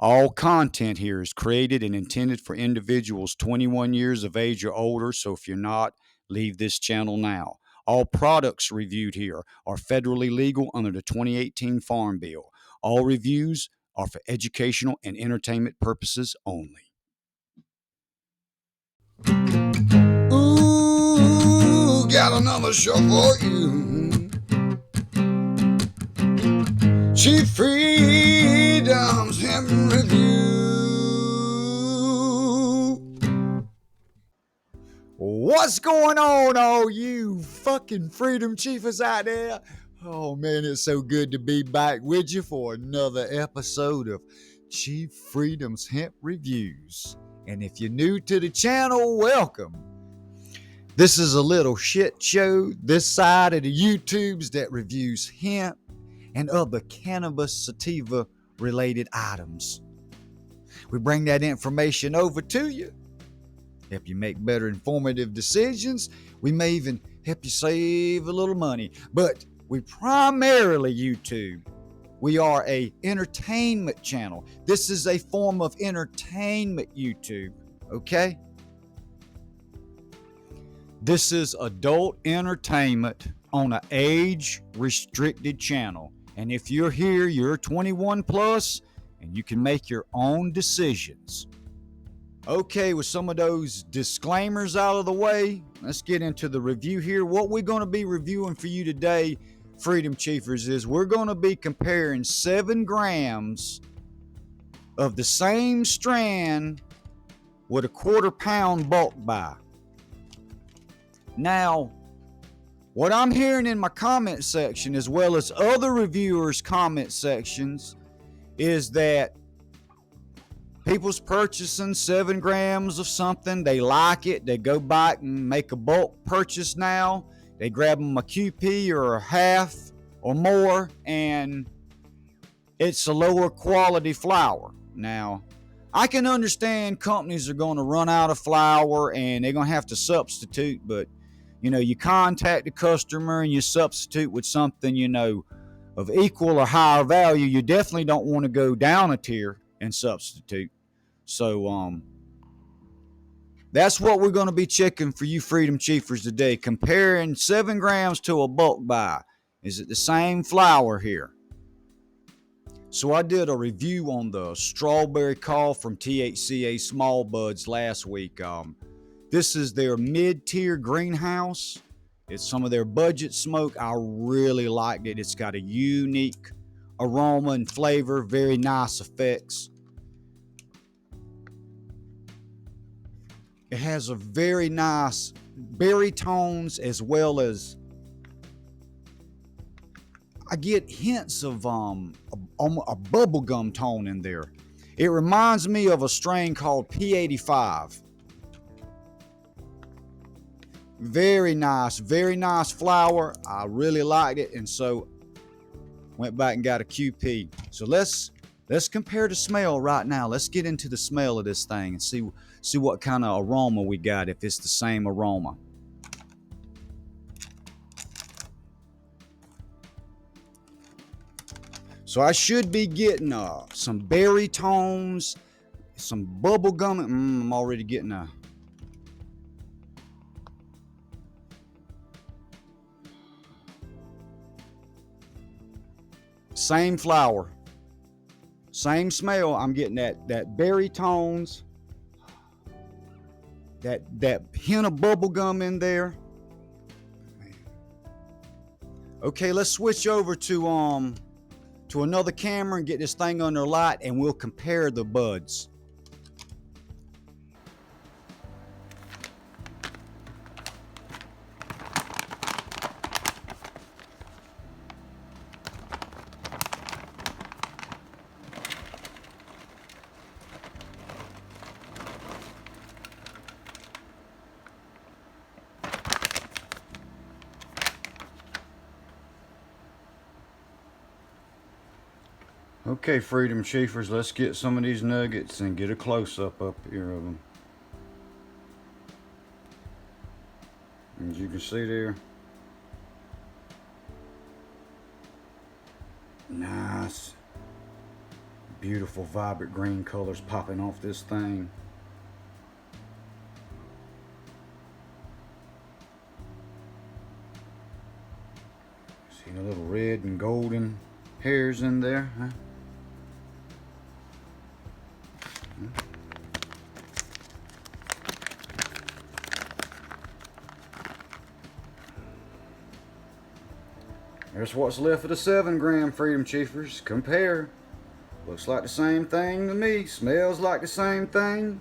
All content here is created and intended for individuals 21 years of age or older, so if you're not, leave this channel now. All products reviewed here are federally legal under the 2018 Farm Bill. All reviews are for educational and entertainment purposes only. Ooh, got another show for you. Chief Freedom's Hemp Review. What's going on, all you fucking Freedom Chiefers out there? Oh man, it's so good to be back with you for another episode of Chief Freedom's Hemp Reviews. And if you're new to the channel, welcome. This is a little shit show this side of the YouTubes that reviews hemp and other cannabis sativa related items. We bring that information over to you, help you make better informative decisions. We may even help you save a little money, but we primarily YouTube. We are a entertainment channel. This is a form of entertainment YouTube, okay? This is adult entertainment on an age-restricted channel. And if you're here, you're 21 plus, and you can make your own decisions. Okay, with some of those disclaimers out of the way, let's get into the review here. What we're going to be reviewing for you today, Freedom Chiefers, is we're going to be comparing 7 grams of the same strand with a 1/4 pound bulk buy. Now, what I'm hearing in my comment section, as well as other reviewers' comment sections, is that people's purchasing 7 grams of something, they like it, they go back and make a bulk purchase now, they grab them a QP or a half or more, and it's a lower quality flower. Now, I can understand companies are going to run out of flower and they're going to have to substitute, but you know, you contact the customer and you substitute with something, you know, of equal or higher value. You definitely don't want to go down a tier and substitute. So, that's what we're going to be checking for you Freedom Chiefers today. Comparing 7 grams to a bulk buy. Is it the same flower here? So I did a review on the strawberry call from THCA Small Buds last week. This is their mid-tier greenhouse. It's some of their budget smoke. I really liked it. It's got a unique aroma and flavor, very nice effects. It has a very nice berry tones, as well as I get hints of a bubblegum tone in there. It reminds me of a strain called P85. Very nice flower. I really liked it, and so went back and got a QP. So let's compare the smell right now. Let's get into the smell of this thing and see what kind of aroma we got, if it's the same aroma. So I should be getting some berry tones, some bubble gum. I'm already getting a same flower, same smell. I'm getting that berry tones, that hint of bubble gum in there. Okay, let's switch over to another camera and get this thing under light, and we'll compare the buds. Okay, Freedom Chiefers, let's get some of these nuggets and get a close-up up here of them. As you can see there, nice Beautiful, vibrant green colors popping off this thing. See the little red and golden hairs in there, huh? There's what's left of the 7 gram Freedom Chiefers. Compare. Looks like the same thing to me. Smells like the same thing.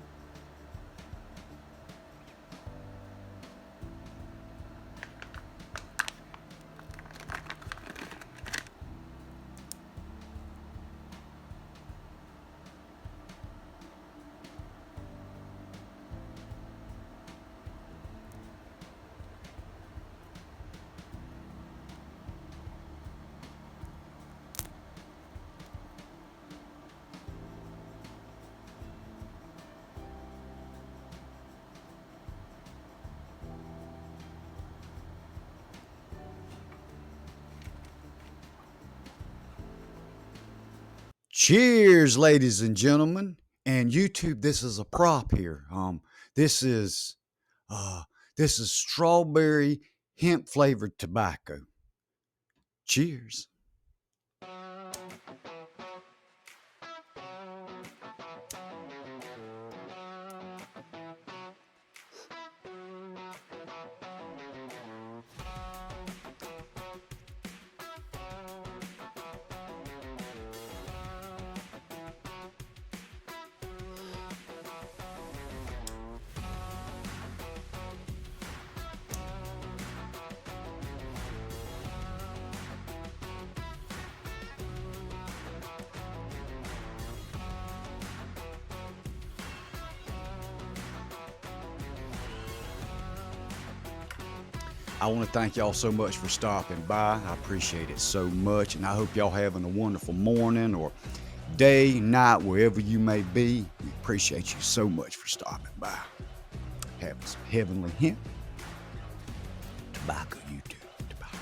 Cheers, ladies and gentlemen. And YouTube, this is a prop here. This is strawberry hemp flavored tobacco. Cheers. I want to thank y'all so much for stopping by. I appreciate it so much, and I hope y'all having a wonderful morning or day, night, wherever you may be. We appreciate you so much for stopping by. Having some heavenly hemp tobacco, YouTube. Tobacco.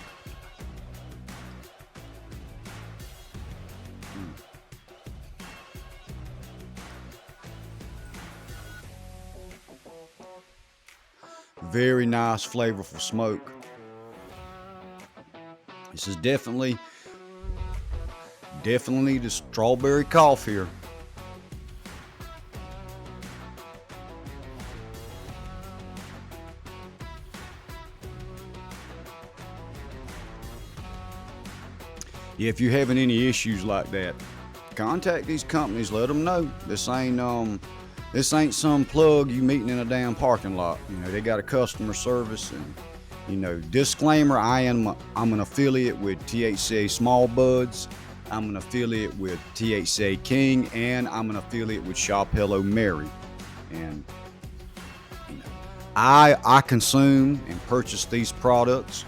Very nice, flavorful smoke. This is definitely the strawberry cough here. Yeah, if you're having any issues like that, contact these companies. Let them know this ain't some plug you meeting in a damn parking lot. You know, they got a customer service, and you know, disclaimer, I'm an affiliate with THCA Smallbuds. I'm an affiliate with THCA King, and I'm an affiliate with Shop Hello Mary. And you know, I consume and purchase these products,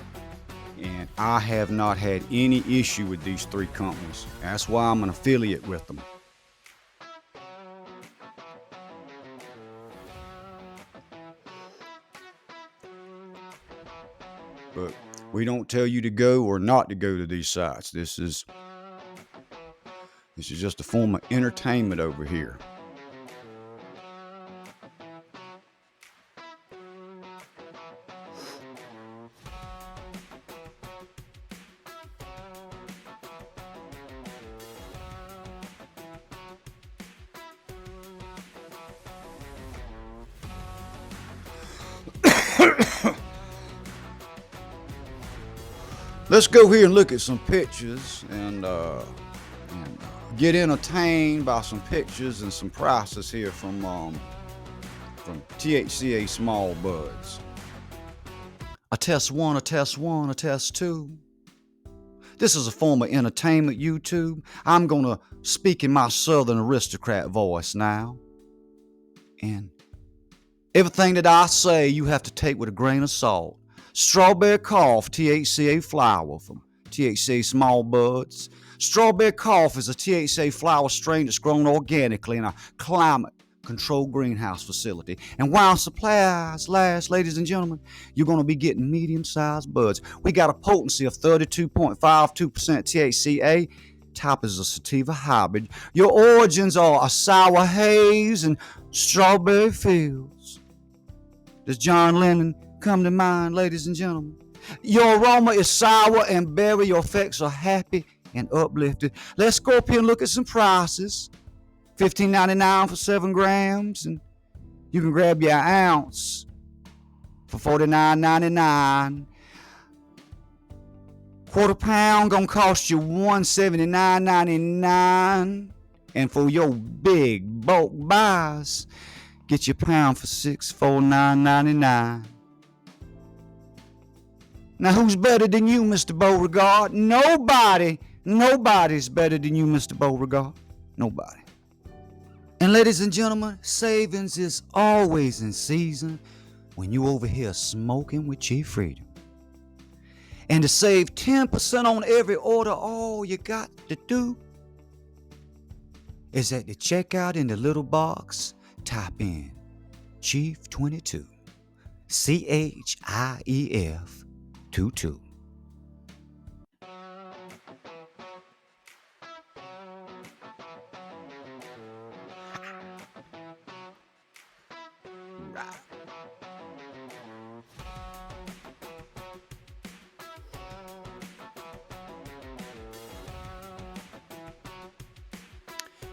and I have not had any issue with these 3 companies. That's why I'm an affiliate with them. But we don't tell you to go or not to go to these sites. This is just a form of entertainment over here. Let's go here and look at some pictures and get entertained by some pictures and some prices here from THCA Smallbuds. A test 1, a test 1, a test 2. This is a form of entertainment, YouTube. I'm gonna speak in my Southern aristocrat voice now. And everything that I say you have to take with a grain of salt. Strawberry Cough THCA flower from THCA Smallbuds. Strawberry Cough is a THCA flower strain that's grown organically in a climate-controlled greenhouse facility. And while supplies last, ladies and gentlemen, you're going to be getting medium-sized buds. We got a potency of 32.52% THCA, type is a sativa hybrid. Your origins are a sour haze and strawberry fields. Does John Lennon come to mind, ladies and gentlemen? Your aroma is sour and berry. Your effects are happy and uplifted. Let's go up here and look at some prices. $15.99 for 7 grams, and you can grab your ounce for $49.99. Quarter pound gonna cost you $179.99, and for your big bulk buys, get your pound for $649.99. Now, who's better than you, Mr. Beauregard? Nobody. Nobody's better than you, Mr. Beauregard. Nobody. And ladies and gentlemen, savings is always in season when you over here smoking with Chief Freedom. And to save 10% on every order, all you got to do is at the checkout in the little box, type in Chief 22, CHIEF 22.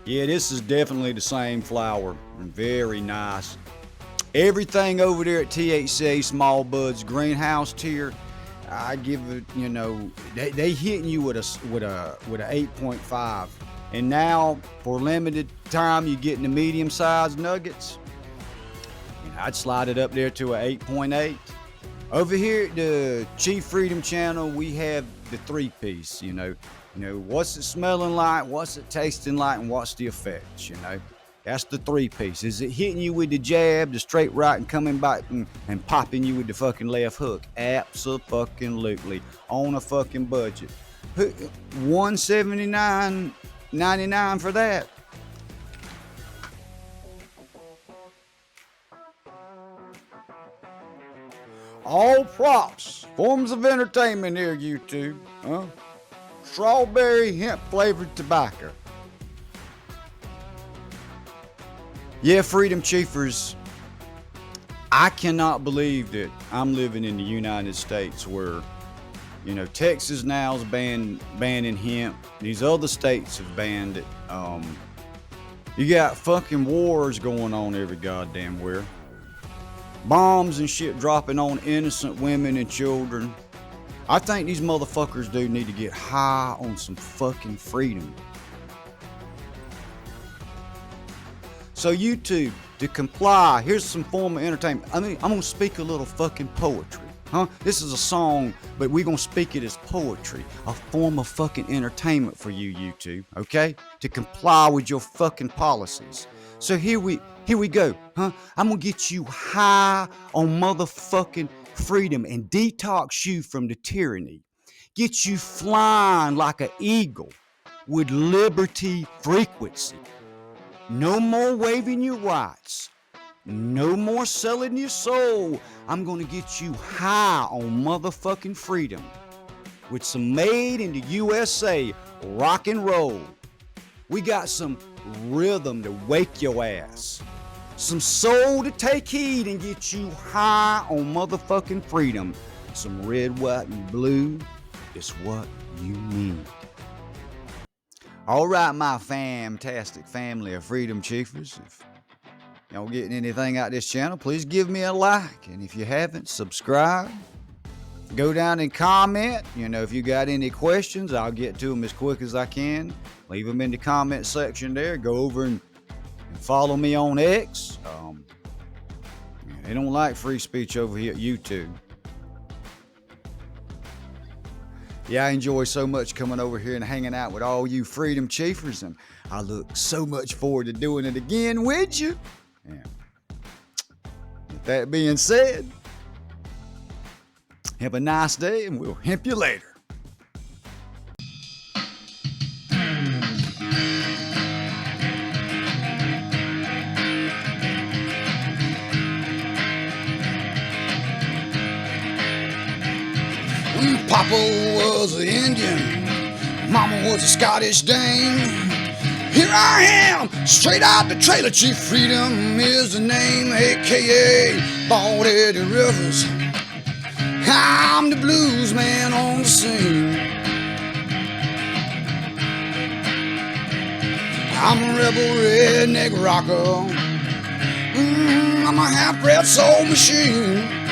Yeah, this is definitely the same flower. Very nice. Everything over there at THCA Small Buds Greenhouse tier, I give it, you know, they hitting you with a 8.5. And now for limited time, you're getting the medium-sized nuggets. You know, I'd slide it up there to an 8.8. Over here at the Chief Freedom channel, we have the 3-piece, you know, what's it smelling like, what's it tasting like, and what's the effects, you know. That's the 3-piece. Is it hitting you with the jab, the straight right, and coming back and popping you with the fucking left hook? Absolutely. On a fucking budget. $179.99 for that. All props, forms of entertainment here, YouTube. Huh? Strawberry hemp flavored tobacco. Yeah, Freedom Chiefers, I cannot believe that I'm living in the United States where, you know, Texas now is banning hemp. These other states have banned it. You got fucking wars going on every goddamn where. Bombs and shit dropping on innocent women and children. I think these motherfuckers do need to get high on some fucking freedom. So YouTube, to comply, here's some form of entertainment. I mean, I'm gonna speak a little fucking poetry. Huh? This is a song, but we're gonna speak it as poetry. A form of fucking entertainment for you, YouTube, okay? To comply with your fucking policies. So here we go, huh? I'm gonna get you high on motherfucking freedom and detox you from the tyranny. Get you flying like an eagle with liberty frequency. No more waving your rights. No more selling your soul. I'm gonna get you high on motherfucking freedom with some made in the USA rock and roll. We got some rhythm to wake your ass. Some soul to take heed and get you high on motherfucking freedom. Some red, white, and blue is what you need. All right, my fantastic family of Freedom Chiefers. If y'all getting anything out of this channel, please give me a like. And if you haven't, subscribe. Go down and comment. You know, if you got any questions, I'll get to them as quick as I can. Leave them in the comment section there. Go over and follow me on X. They don't like free speech over here at YouTube. Yeah, I enjoy so much coming over here and hanging out with all you Freedom Chiefers, and I look so much forward to doing it again with you. Yeah. With that being said, have a nice day, and we'll hemp you later. Papa was an Indian, Mama was a Scottish dame. Here I am, straight out the trailer. Chief Freedom is the name, aka Bald Eddie Rivers. I'm the blues man on the scene. I'm a rebel redneck rocker. I'm a half-bred soul machine.